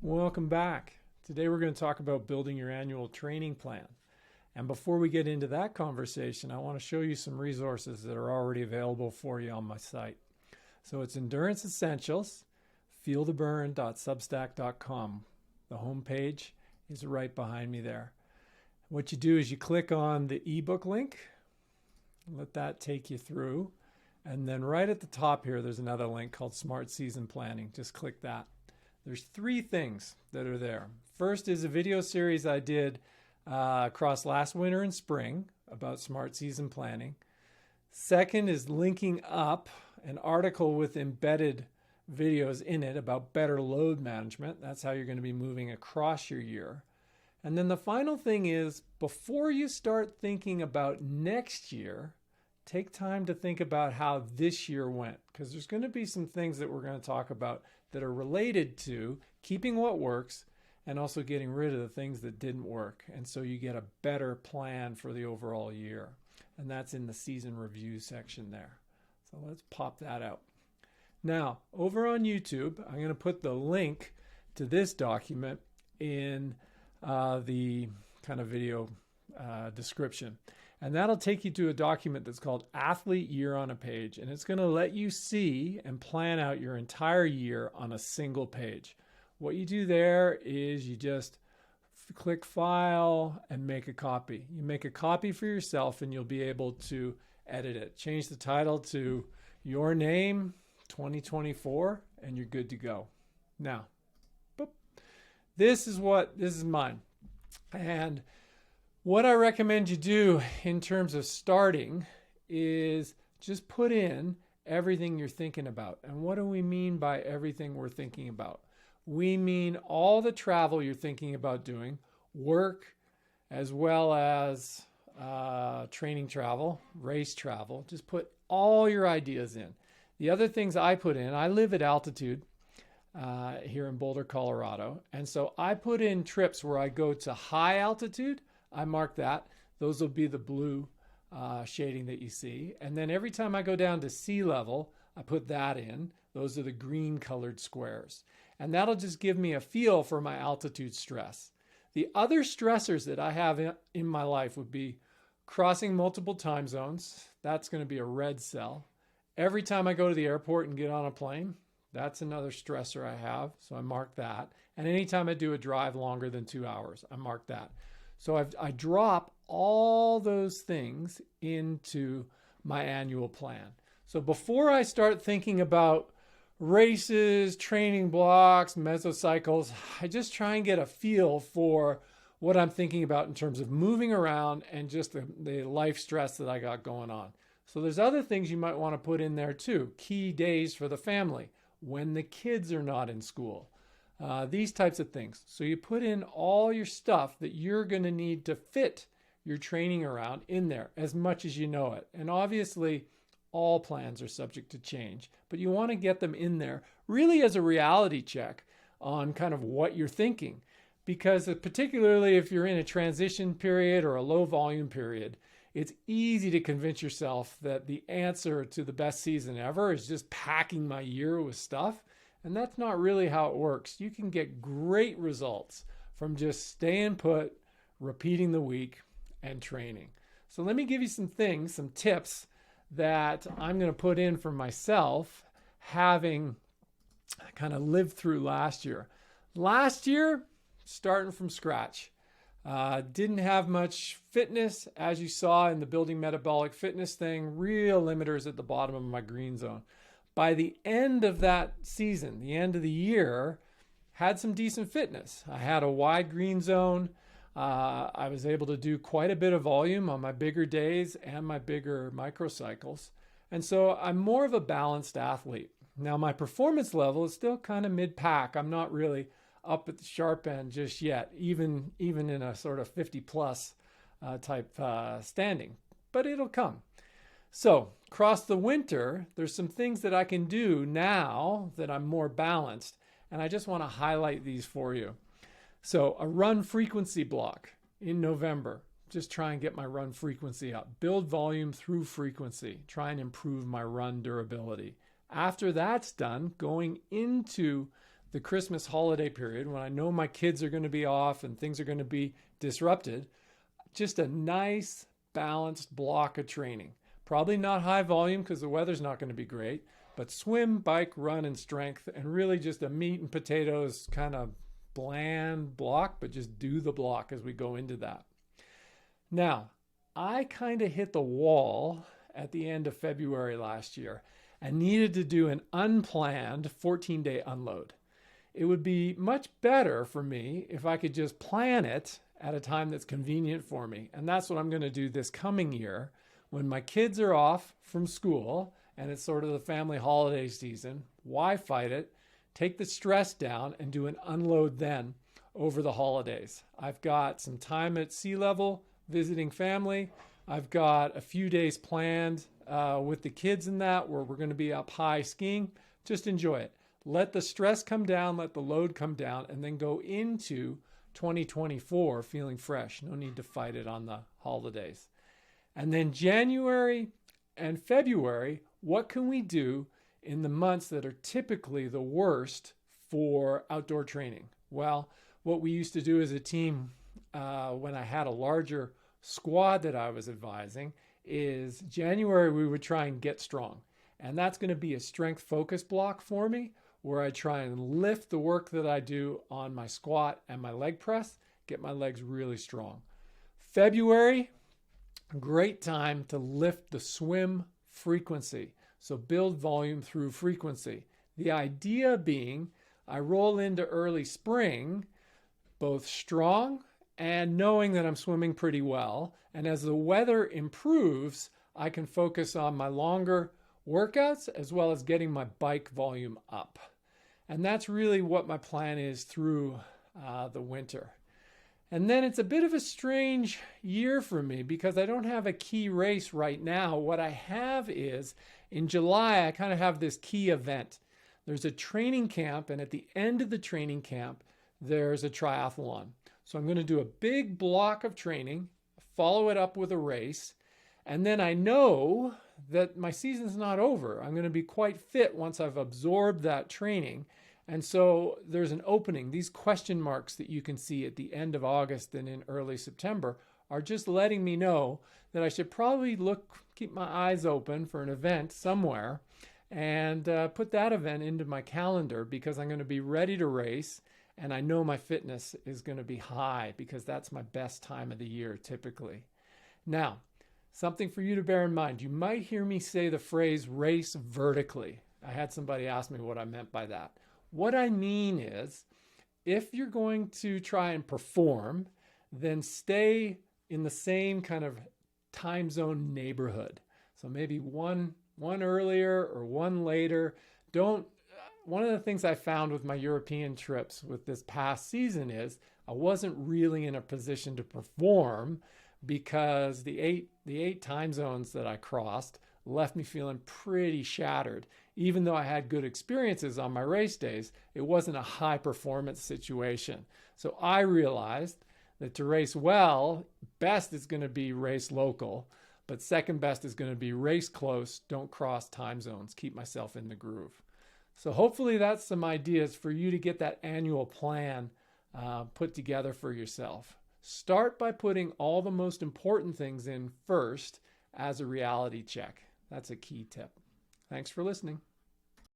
Welcome back. Today we're going to talk about building your annual training plan. And before we get into that conversation, I want to show you some resources that are already available for you on my site. So it's Endurance Essentials, feeltheburn.substack.com. The homepage is right behind me there. What you do is you click on the ebook link, let that take you through. And then right at the top here, there's another link called Smart Season Planning. Just click that. There's three things that are there. First is a video series I did across last winter and spring about smart season planning. Second is linking up an article with embedded videos in it about better load management. That's how you're going to be moving across your year. And then the final thing is, before you start thinking about next year, take time to think about how this year went, because there's going to be some things that we're going to talk about that are related to keeping what works and also getting rid of the things that didn't work. And so you get a better plan for the overall year. And that's in the season review section there. So let's pop that out. Now, over on YouTube, I'm going to put the link to this document in the kind of video description. And that'll take you to a document that's called Athlete Year on a Page. And it's going to let you see and plan out your entire year on a single page. What you do there is you just click File and make a copy. You make a copy for yourself and you'll be able to edit it. Change the title to Your Name 2024 and you're good to go. Now, boop. This is mine. And what I recommend you do in terms of starting is just put in everything you're thinking about. And what do we mean by everything we're thinking about? We mean all the travel you're thinking about doing, work, as well as training travel, race travel. Just put all your ideas in. The other things I put in, I live at altitude here in Boulder, Colorado. And so I put in trips where I go to high altitude. I mark that. Those will be the blue shading that you see. And then every time I go down to sea level, I put that in. Those are the green colored squares. And that'll just give me a feel for my altitude stress. The other stressors that I have in my life would be crossing multiple time zones. That's going to be a red cell. Every time I go to the airport and get on a plane, that's another stressor I have. So I mark that. And anytime I do a drive longer than 2 hours, I mark that. So I drop all those things into my annual plan. So before I start thinking about races, training blocks, mesocycles, I just try and get a feel for what I'm thinking about in terms of moving around and just the life stress that I got going on. So there's other things you might want to put in there too. Key days for the family, when the kids are not in school. These types of things. So you put in all your stuff that you're going to need to fit your training around in there as much as you know it. And obviously, all plans are subject to change, but you want to get them in there really as a reality check on kind of what you're thinking. Because particularly if you're in a transition period or a low volume period, it's easy to convince yourself that the answer to the best season ever is just packing my year with stuff. And that's not really how it works. You can get great results from just staying put, repeating the week, and training. So let me give you some tips that I'm going to put in for myself, having kind of lived through last year. Last year, starting from scratch. Didn't have much fitness, as you saw in the building metabolic fitness thing, real limiters at the bottom of my green zone. By the end of that season, the end of the year, had some decent fitness. I had a wide green zone. I was able to do quite a bit of volume on my bigger days and my bigger microcycles. And so I'm more of a balanced athlete. Now my performance level is still kind of mid-pack. I'm not really up at the sharp end just yet, even in a sort of 50 plus type standing, but it'll come. So across the winter, there's some things that I can do now that I'm more balanced, and I just want to highlight these for you. So a run frequency block in November, just try and get my run frequency up. Build volume through frequency, try and improve my run durability. After that's done, going into the Christmas holiday period when I know my kids are going to be off and things are going to be disrupted, just a nice balanced block of training. Probably not high volume because the weather's not going to be great, but swim, bike, run, and strength, and really just a meat and potatoes kind of bland block, but just do the block as we go into that. Now, I kind of hit the wall at the end of February last year and needed to do an unplanned 14-day unload. It would be much better for me if I could just plan it at a time that's convenient for me. And that's what I'm going to do this coming year when my kids are off from school and it's sort of the family holiday season. Why fight it? Take the stress down and do an unload then over the holidays. I've got some time at sea level visiting family. I've got a few days planned with the kids in that where we're going to be up high skiing. Just enjoy it. Let the stress come down, let the load come down, and then go into 2024 feeling fresh. No need to fight it on the holidays. And then January and February, what can we do in the months that are typically the worst for outdoor training? Well, what we used to do as a team when I had a larger squad that I was advising is January we would try and get strong. And that's going to be a strength focus block for me where I try and lift the work that I do on my squat and my leg press, get my legs really strong. February, great time to lift the swim frequency. So build volume through frequency. The idea being I roll into early spring, both strong and knowing that I'm swimming pretty well. And as the weather improves, I can focus on my longer workouts as well as getting my bike volume up. And that's really what my plan is through the winter. And then it's a bit of a strange year for me because I don't have a key race right now. What I have is in July, I kind of have this key event. There's a training camp, and at the end of the training camp, there's a triathlon. So I'm going to do a big block of training, follow it up with a race, and then I know that my season's not over. I'm going to be quite fit once I've absorbed that training. And so there's an opening. These question marks that you can see at the end of August and in early September are just letting me know that I should probably keep my eyes open for an event somewhere and put that event into my calendar because I'm going to be ready to race and I know my fitness is going to be high because that's my best time of the year typically. Now, something for you to bear in mind. You might hear me say the phrase race vertically. I had somebody ask me what I meant by that. What I mean is, if you're going to try and perform, then stay in the same kind of time zone neighborhood. So maybe one earlier or one later. One of the things I found with my European trips with this past season is I wasn't really in a position to perform because the eight time zones that I crossed left me feeling pretty shattered. Even though I had good experiences on my race days, it wasn't a high performance situation. So I realized that to race well, best is going to be race local, but second best is going to be race close, don't cross time zones, keep myself in the groove. So hopefully that's some ideas for you to get that annual plan put together for yourself. Start by putting all the most important things in first as a reality check. That's a key tip. Thanks for listening.